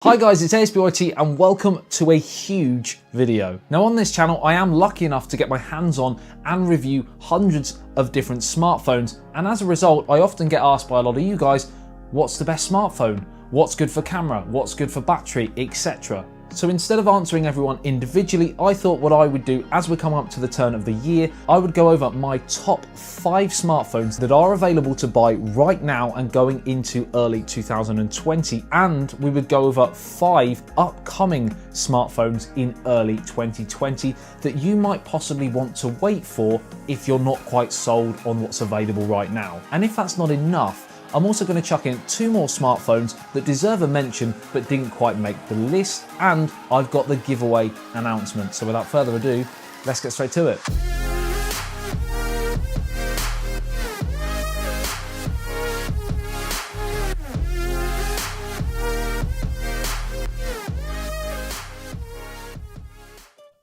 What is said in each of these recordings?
Hi guys, it's ASBYT and welcome to a huge video. Now on this channel, I am lucky enough to get my hands on and review hundreds of different smartphones, and as a result, I often get asked by a lot of you guys, what's the best smartphone? What's good for camera? What's good for battery, etc. So instead of answering everyone individually, I thought what I would do as we come up to the turn of the year, I would go over my top 5 smartphones that are available to buy right now and going into early 2020. And we would go over 5 upcoming smartphones in early 2020 that you might possibly want to wait for if you're not quite sold on what's available right now. And if that's not enough, I'm also going to chuck in 2 more smartphones that deserve a mention but didn't quite make the list, and I've got the giveaway announcement. So without further ado, let's get straight to it.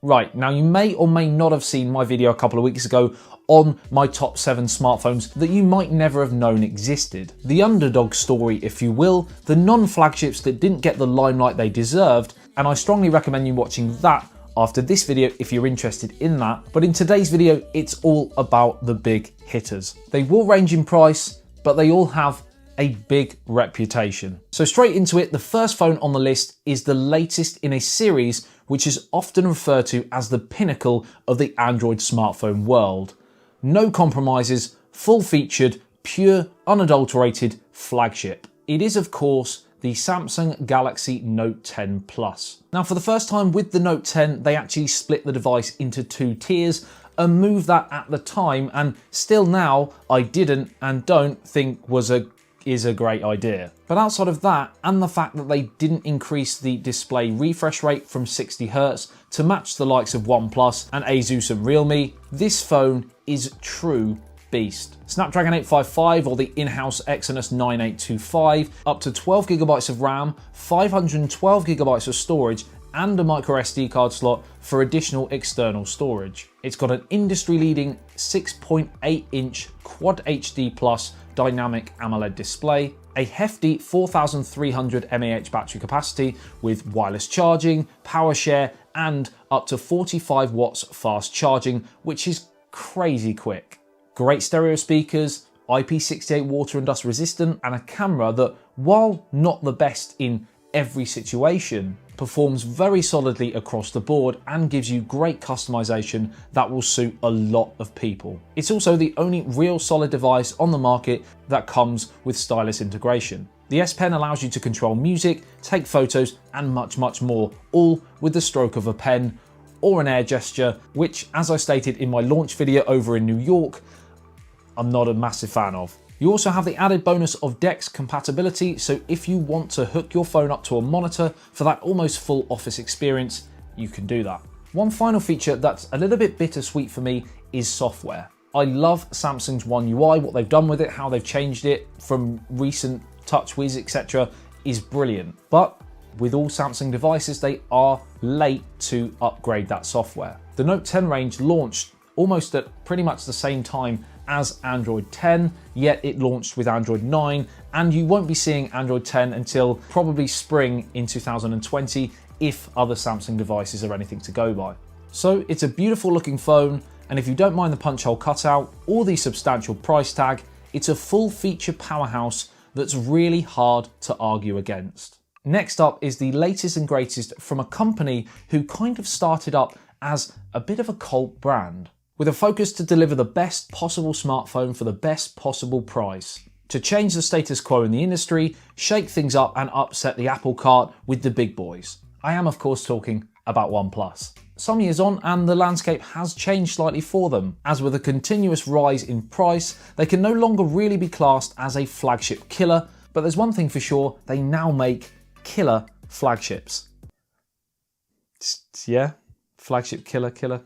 Right, now you may or may not have seen my video a couple of weeks ago on my top 7 smartphones that you might never have known existed. The underdog story, if you will, the non-flagships that didn't get the limelight they deserved, and I strongly recommend you watching that after this video if you're interested in that. But in today's video, it's all about the big hitters. They will range in price, but they all have a big reputation. So straight into it, the first phone on the list is the latest in a series which is often referred to as the pinnacle of the Android smartphone world. No compromises, full featured, pure, unadulterated flagship. It is of course the Samsung Galaxy Note 10 Plus. Now for the first time with the Note 10, they actually split the device into 2 tiers, a move that at the time, and still now, I didn't and don't think is a great idea. But outside of that, and the fact that they didn't increase the display refresh rate from 60Hz to match the likes of OnePlus and Asus and Realme, this phone is true beast. Snapdragon 855 or the in-house Exynos 9825, up to 12GB of RAM, 512GB of storage, and a micro SD card slot for additional external storage. It's got an industry-leading 6.8-inch Quad HD Plus dynamic AMOLED display, a hefty 4,300 mAh battery capacity with wireless charging, power share, and up to 45 watts fast charging, which is crazy quick. Great stereo speakers, IP68 water and dust resistant, and a camera that, while not the best in every situation, performs very solidly across the board and gives you great customization that will suit a lot of people. It's also the only real solid device on the market that comes with stylus integration. The S Pen allows you to control music, take photos, and much more, all with the stroke of a pen or an air gesture, which, as I stated in my launch video over in New York, I'm not a massive fan of. You also have the added bonus of DeX compatibility, so if you want to hook your phone up to a monitor for that almost full office experience, you can do that. One final feature that's a little bit bittersweet for me is software. I love Samsung's One UI, what they've done with it, how they've changed it from recent TouchWiz, etc. is brilliant. But with all Samsung devices, they are late to upgrade that software. The Note 10 range launched almost at pretty much the same time as Android 10, yet it launched with Android 9, and you won't be seeing Android 10 until probably spring in 2020 if other Samsung devices are anything to go by. So it's a beautiful looking phone, and if you don't mind the punch hole cutout or the substantial price tag, it's a full feature powerhouse that's really hard to argue against. Next up is the latest and greatest from a company who kind of started up as a bit of a cult brand, with a focus to deliver the best possible smartphone for the best possible price, to change the status quo in the industry, shake things up and upset the apple cart with the big boys. I am of course talking about OnePlus. Some years on and the landscape has changed slightly for them, as with a continuous rise in price, they can no longer really be classed as a flagship killer, but there's one thing for sure, they now make killer flagships. Yeah? Flagship killer.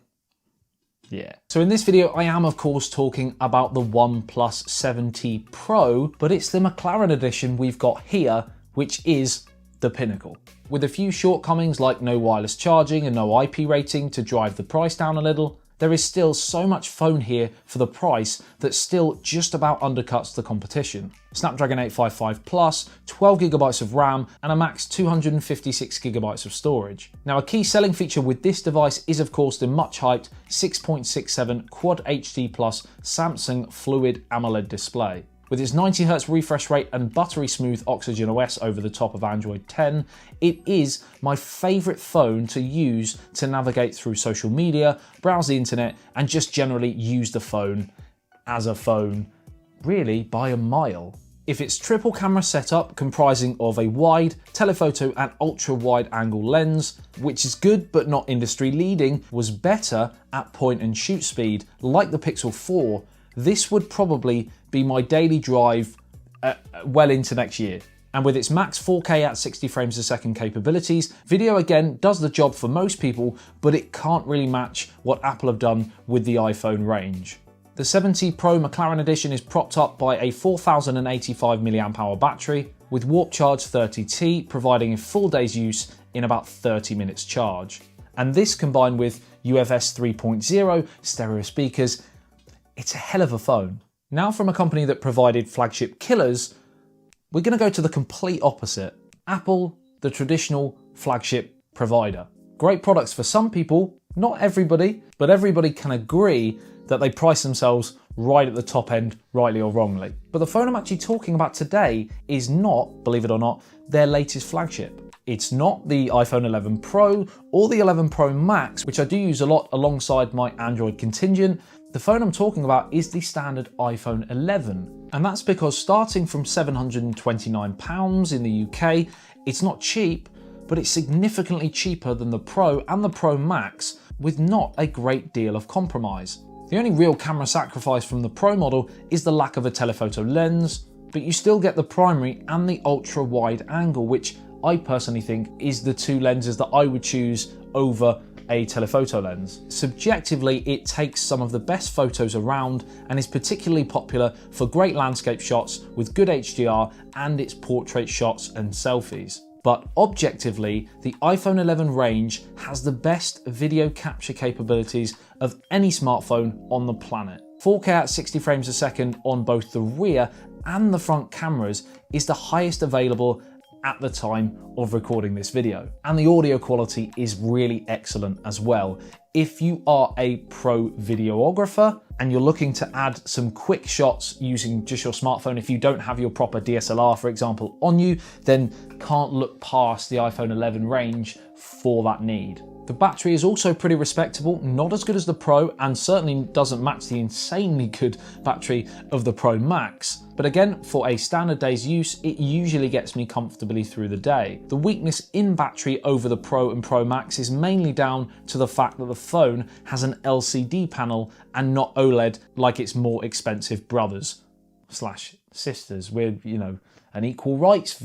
Yeah. So in this video, I am of course talking about the OnePlus 7T Pro, but it's the McLaren edition we've got here, which is the pinnacle. With a few shortcomings like no wireless charging and no IP rating to drive the price down a little, there is still so much phone here for the price that still just about undercuts the competition. Snapdragon 855 Plus, 12GB of RAM, and a max 256GB of storage. Now, a key selling feature with this device is of course the much hyped 6.67 Quad HD Plus Samsung Fluid AMOLED display. With its 90Hz refresh rate and buttery smooth Oxygen OS over the top of Android 10, it is my favourite phone to use to navigate through social media, browse the internet, and just generally use the phone as a phone, really by a mile. If its triple camera setup comprising of a wide, telephoto and ultra wide angle lens, which is good but not industry leading, was better at point and shoot speed like the Pixel 4, this would probably be my daily drive well into next year. And with its max 4K at 60 frames a second capabilities, video again does the job for most people, but it can't really match what Apple have done with the iPhone range. The 70 Pro McLaren Edition is propped up by a 4085 mAh battery, with Warp Charge 30T providing a full day's use in about 30 minutes charge. And this combined with UFS 3.0 stereo speakers, it's a hell of a phone. Now from a company that provided flagship killers, we're going to go to the complete opposite. Apple, the traditional flagship provider. Great products for some people, not everybody, but everybody can agree that they price themselves right at the top end, rightly or wrongly. But the phone I'm actually talking about today is not, believe it or not, their latest flagship. It's not the iPhone 11 Pro or the 11 Pro Max, which I do use a lot alongside my Android contingent. The phone I'm talking about is the standard iPhone 11. And that's because starting from £729 in the UK, it's not cheap, but it's significantly cheaper than the Pro and the Pro Max with not a great deal of compromise. The only real camera sacrifice from the Pro model is the lack of a telephoto lens, but you still get the primary and the ultra wide angle, which I personally think is the two lenses that I would choose over a telephoto lens. Subjectively, it takes some of the best photos around and is particularly popular for great landscape shots with good HDR and its portrait shots and selfies. But objectively, the iPhone 11 range has the best video capture capabilities of any smartphone on the planet. 4K at 60 frames a second on both the rear and the front cameras is the highest available at the time of recording this video. And the audio quality is really excellent as well. If you are a pro videographer and you're looking to add some quick shots using just your smartphone, if you don't have your proper DSLR, for example, on you, then can't look past the iPhone 11 range for that need. The battery is also pretty respectable, not as good as the Pro and certainly doesn't match the insanely good battery of the Pro Max. But again, for a standard day's use, it usually gets me comfortably through the day. The weakness in battery over the Pro and Pro Max is mainly down to the fact that the phone has an LCD panel and not OLED like its more expensive brothers / sisters. We're, an equal rights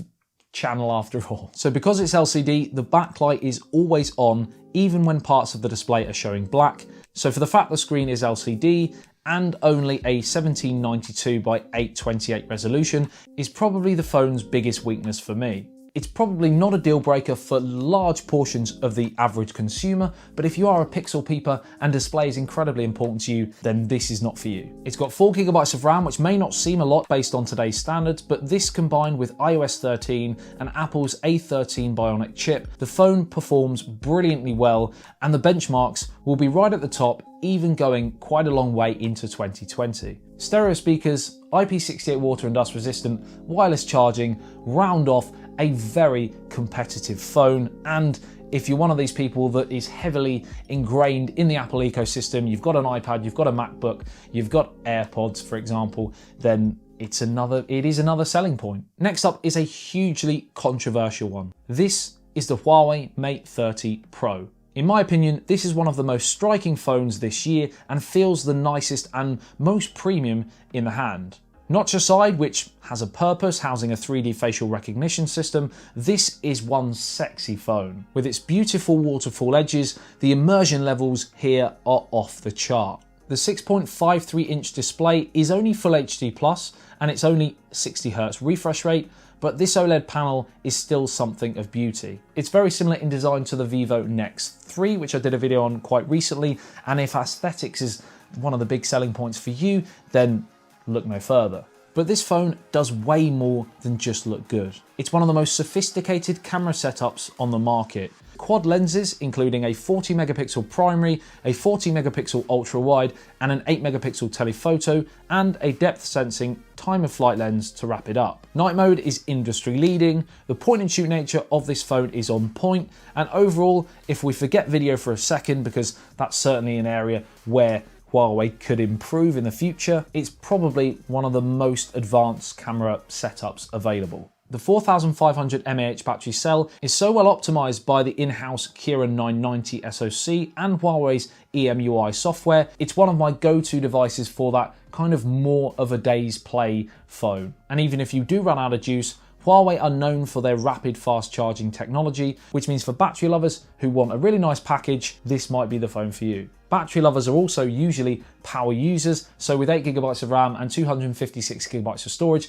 channel after all. So because it's LCD, the backlight is always on, even when parts of the display are showing black. So for the fact the screen is LCD and only a 1792 by 828 resolution is probably the phone's biggest weakness for me. It's probably not a deal breaker for large portions of the average consumer, but if you are a pixel peeper and display is incredibly important to you, then this is not for you. It's got 4GB of RAM, which may not seem a lot based on today's standards, but this combined with iOS 13 and Apple's A13 Bionic chip, the phone performs brilliantly well, and the benchmarks will be right at the top, even going quite a long way into 2020. Stereo speakers, IP68 water and dust resistant, wireless charging, round off a very competitive phone. And if you're one of these people that is heavily ingrained in the Apple ecosystem, you've got an iPad, you've got a MacBook, you've got AirPods, for example, then it is another selling point. Next up is a hugely controversial one. This is the Huawei Mate 30 Pro. In my opinion, this is one of the most striking phones this year and feels the nicest and most premium in the hand. Notch aside, which has a purpose, housing a 3D facial recognition system, this is one sexy phone. With its beautiful waterfall edges, the immersion levels here are off the chart. The 6.53-inch display is only Full HD+, and it's only 60Hz refresh rate, but this OLED panel is still something of beauty. It's very similar in design to the Vivo Nex 3, which I did a video on quite recently, and if aesthetics is one of the big selling points for you, then look no further. But this phone does way more than just look good. It's one of the most sophisticated camera setups on the market. Quad lenses, including a 40 megapixel primary, a 40 megapixel ultra wide, and an 8 megapixel telephoto, and a depth sensing time of flight lens to wrap it up. Night mode is industry leading, the point and shoot nature of this phone is on point, and overall, if we forget video for a second, because that's certainly an area where Huawei could improve in the future, it's probably one of the most advanced camera setups available. The 4500 mAh battery cell is so well optimized by the in-house Kirin 990 SoC and Huawei's EMUI software, it's one of my go-to devices for that kind of more of a day's play phone. And even if you do run out of juice, Huawei are known for their rapid fast charging technology, which means for battery lovers who want a really nice package, this might be the phone for you. Battery lovers are also usually power users, so with 8GB of RAM and 256GB of storage,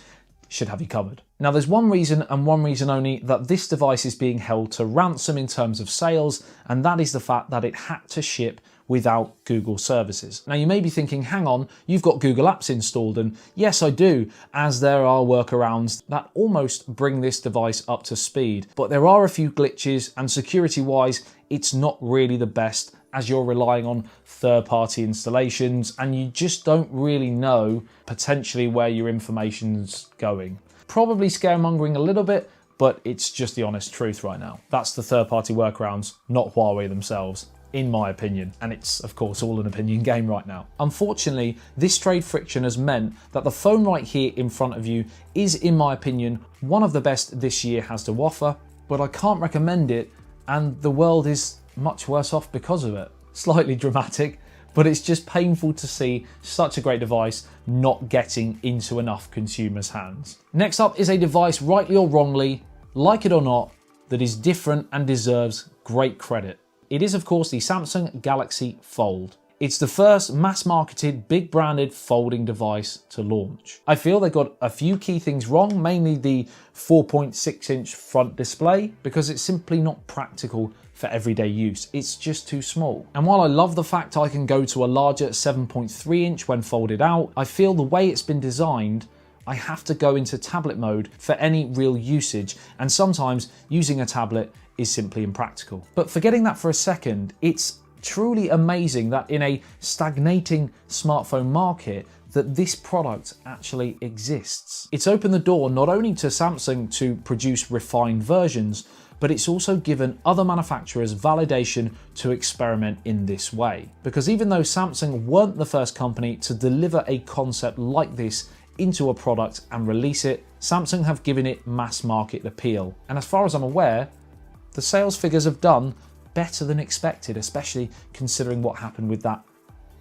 should have you covered. Now there's one reason and one reason only that this device is being held to ransom in terms of sales, and that is the fact that it had to ship without Google services. Now you may be thinking, hang on, you've got Google Apps installed, and yes I do, as there are workarounds that almost bring this device up to speed. But there are a few glitches, and security wise, it's not really the best, as you're relying on third-party installations and you just don't really know potentially where your information's going. Probably scaremongering a little bit, but it's just the honest truth right now. That's the third-party workarounds, not Huawei themselves, in my opinion. And it's, of course, all an opinion game right now. Unfortunately, this trade friction has meant that the phone right here in front of you is, in my opinion, one of the best this year has to offer, but I can't recommend it, and the world is much worse off because of it. Slightly dramatic, but it's just painful to see such a great device not getting into enough consumers' hands. Next up is a device, rightly or wrongly, like it or not, that is different and deserves great credit. It is, of course, the Samsung Galaxy Fold. It's the first mass-marketed, big-branded folding device to launch. I feel they got a few key things wrong, mainly the 4.6-inch front display, because it's simply not practical for everyday use. It's just too small. And while I love the fact I can go to a larger 7.3-inch when folded out, I feel the way it's been designed, I have to go into tablet mode for any real usage, and sometimes using a tablet is simply impractical. But forgetting that for a second, it's truly amazing that in a stagnating smartphone market that this product actually exists. It's opened the door not only to Samsung to produce refined versions, but it's also given other manufacturers validation to experiment in this way. Because even though Samsung weren't the first company to deliver a concept like this into a product and release it, Samsung have given it mass market appeal. And as far as I'm aware, the sales figures have done better than expected, especially considering what happened with that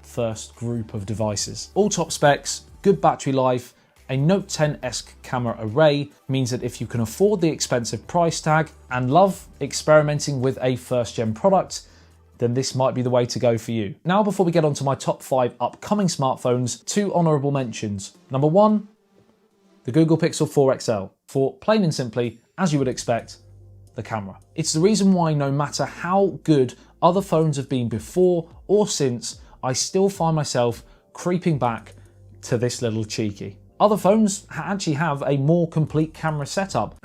first group of devices. All top specs, good battery life, a Note 10-esque camera array means that if you can afford the expensive price tag and love experimenting with a first-gen product, then this might be the way to go for you. Now, before we get on to my top 5 upcoming smartphones, 2 honourable mentions. Number 1, the Google Pixel 4 XL, for plain and simply, as you would expect, the camera. It's the reason why no matter how good other phones have been before or since, I still find myself creeping back to this little cheeky. Other phones actually have a more complete camera setup.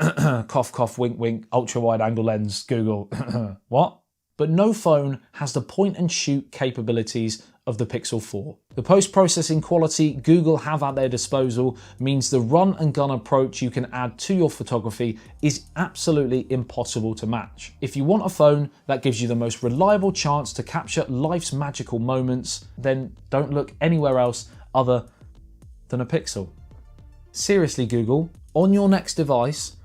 Cough, cough, wink, wink, ultra wide angle lens, Google. What? But no phone has the point and shoot capabilities of the Pixel 4. The post-processing quality Google have at their disposal means the run and gun approach you can add to your photography is absolutely impossible to match. If you want a phone that gives you the most reliable chance to capture life's magical moments, then don't look anywhere else other than a Pixel. Seriously, Google, on your next device,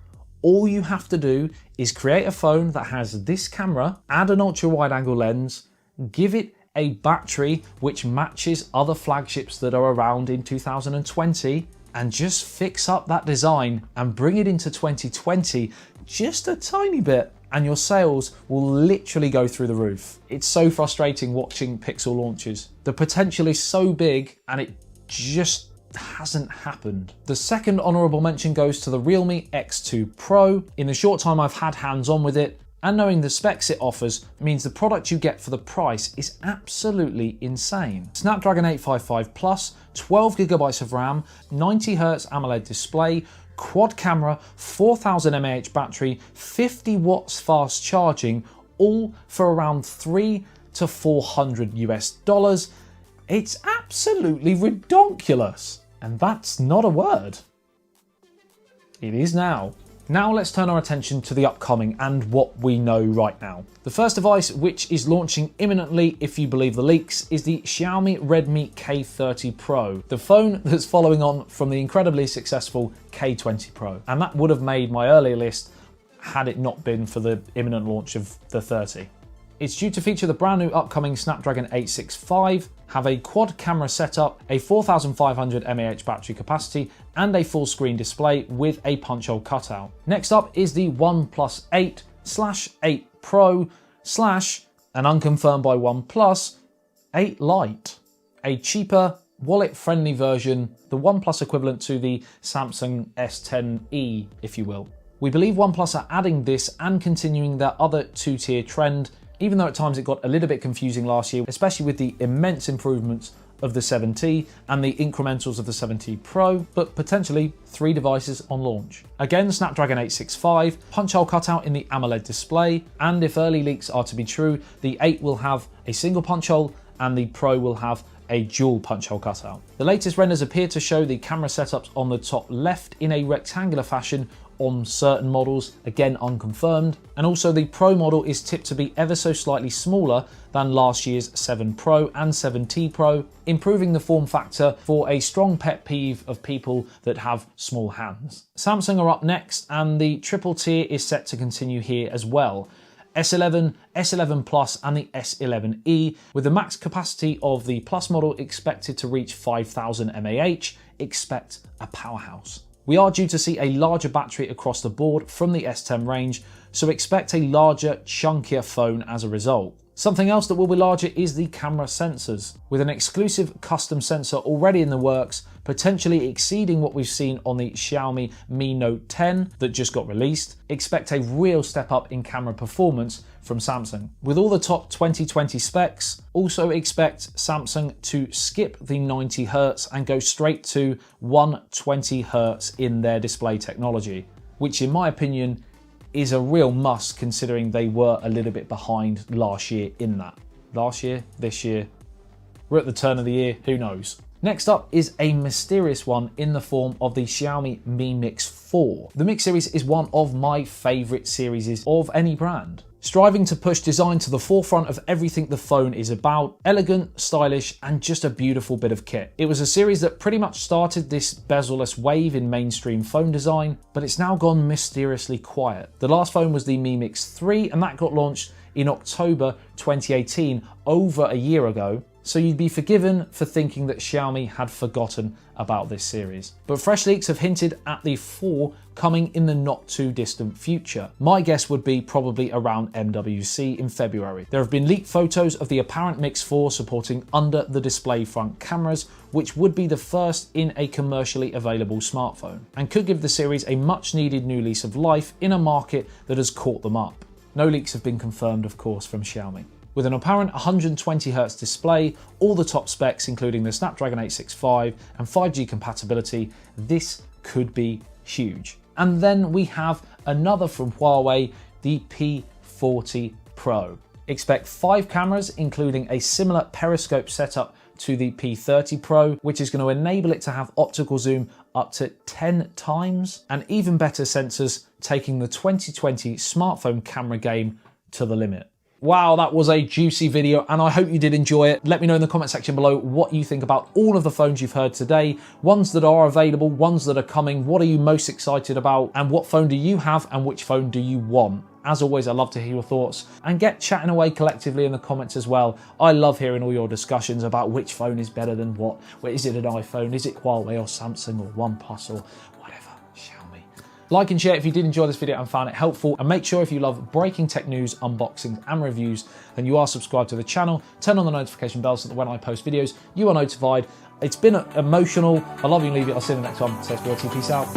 all you have to do is create a phone that has this camera, add an ultra-wide angle lens, give it a battery which matches other flagships that are around in 2020, and just fix up that design and bring it into 2020 just a tiny bit, and your sales will literally go through the roof. It's so frustrating watching Pixel launches. The potential is so big and it just hasn't happened. The second honourable mention goes to the Realme X2 Pro. In the short time I've had hands-on with it, and knowing the specs it offers means the product you get for the price is absolutely insane. Snapdragon 855 Plus, 12GB of RAM, 90Hz AMOLED display, quad camera, 4000 mAh battery, 50 watts fast charging, all for around $300 to $400. It's absolutely redonkulous. And that's not a word. It is now. Now let's turn our attention to the upcoming and what we know right now. The first device, which is launching imminently if you believe the leaks, is the Xiaomi Redmi K30 Pro, the phone that's following on from the incredibly successful K20 Pro. And that would have made my earlier list had it not been for the imminent launch of the 30. It's due to feature the brand new upcoming Snapdragon 865, have a quad camera setup, a 4500 mAh battery capacity, and a full screen display with a punch hole cutout. Next up is the OnePlus 8/8 Pro/ and unconfirmed by OnePlus, 8 Lite, a cheaper, wallet-friendly version, the OnePlus equivalent to the Samsung S10e, if you will. We believe OnePlus are adding this and continuing their other two-tier trend, even though at times it got a little bit confusing last year, especially with the immense improvements of the 7T and the incrementals of the 7T Pro, but potentially 3 devices on launch. Again, Snapdragon 865, punch hole cutout in the AMOLED display, and if early leaks are to be true, the 8 will have a single punch hole and the Pro will have a dual punch hole cutout. The latest renders appear to show the camera setups on the top left in a rectangular fashion on certain models, again unconfirmed, and also the Pro model is tipped to be ever so slightly smaller than last year's 7 Pro and 7T Pro, improving the form factor for a strong pet peeve of people that have small hands. Samsung are up next, and the triple tier is set to continue here as well. S11, S11 Plus and the S11e, with the max capacity of the Plus model expected to reach 5000 mAh, expect a powerhouse. We are due to see a larger battery across the board from the S10 range, so expect a larger, chunkier phone as a result. Something else that will be larger is the camera sensors, with an exclusive custom sensor already in the works, potentially exceeding what we've seen on the Xiaomi Mi Note 10 that just got released. Expect a real step up in camera performance from Samsung. With all the top 2020 specs, also expect Samsung to skip the 90Hz and go straight to 120Hz in their display technology, which in my opinion is a real must considering they were a little bit behind last year in that. Last year, this year, we're at the turn of the year, who knows? Next up is a mysterious one in the form of the Xiaomi Mi Mix 4. The Mix series is one of my favourite series of any brand. Striving to push design to the forefront of everything the phone is about, elegant, stylish, and just a beautiful bit of kit. It was a series that pretty much started this bezel-less wave in mainstream phone design, but it's now gone mysteriously quiet. The last phone was the Mi Mix 3, and that got launched in October 2018, over a year ago, so you'd be forgiven for thinking that Xiaomi had forgotten about this series. But fresh leaks have hinted at the 4 coming in the not too distant future. My guess would be probably around MWC in February. There have been leaked photos of the apparent Mix 4 supporting under the display front cameras, which would be the first in a commercially available smartphone, and could give the series a much needed new lease of life in a market that has caught them up. No leaks have been confirmed, of course, from Xiaomi. With an apparent 120Hz display, all the top specs including the Snapdragon 865 and 5G compatibility, this could be huge. And then we have another from Huawei, the P40 Pro. Expect 5 cameras, including a similar periscope setup to the P30 Pro, which is going to enable it to have optical zoom up to 10 times, and even better sensors, taking the 2020 smartphone camera game to the limit. Wow, that was a juicy video, and I hope you did enjoy it. Let me know in the comment section below what you think about all of the phones you've heard today, ones that are available, ones that are coming. What are you most excited about, and what phone do you have and which phone do you want? As always, I'd love to hear your thoughts, and get chatting away collectively in the comments as well. I love hearing all your discussions about which phone is better than what. Is it an iPhone? Is it Huawei or Samsung or OnePlus or whatever? Xiaomi. Like and share if you did enjoy this video and found it helpful, and make sure if you love breaking tech news, unboxings and reviews, then you are subscribed to the channel. Turn on the notification bell so that when I post videos, you are notified. It's been emotional. I love you and leave it. I'll see you in the next one. Peace out.